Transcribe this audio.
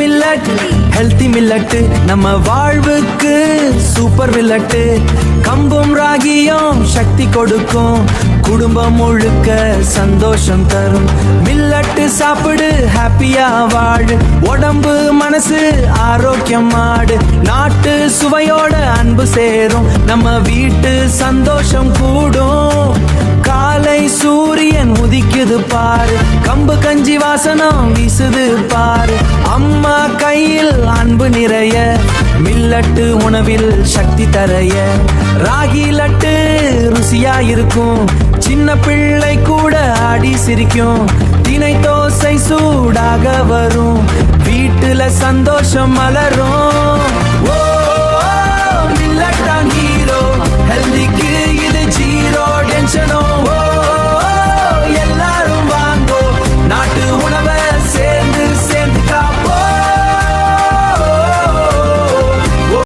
Millet healthy millet நம்ம வாழ்வுக்கு super millet. கம்பும் ராகியும் சக்தி கொடுக்கும், குடும்பம் முழுக்க சந்தோஷம் தரும். மில்லட் சாப்பிடு, ஹாப்பியா வாழு, உடம்பு மனசு ஆரோக்கியம் ஆடு. நாட்டு சுவையோட அன்பு சேரும், நம்ம வீட்டு சந்தோஷம் கூடும். காலை சூரியன் உதிக்குது பாரு, கம்பு கஞ்சி வாசனம் வீசுது பாரு. அம்மா கையில் அன்பு நிறைய, மில்லட்டு உணவில் சக்தி தரைய. ராகி லட்டு ருசியா இருக்கும், சின்ன பிள்ளை கூட ஆடி சிரிக்கும். தினை தோசை சூடாக வரும், வீட்டுல சந்தோஷம் மலரும்.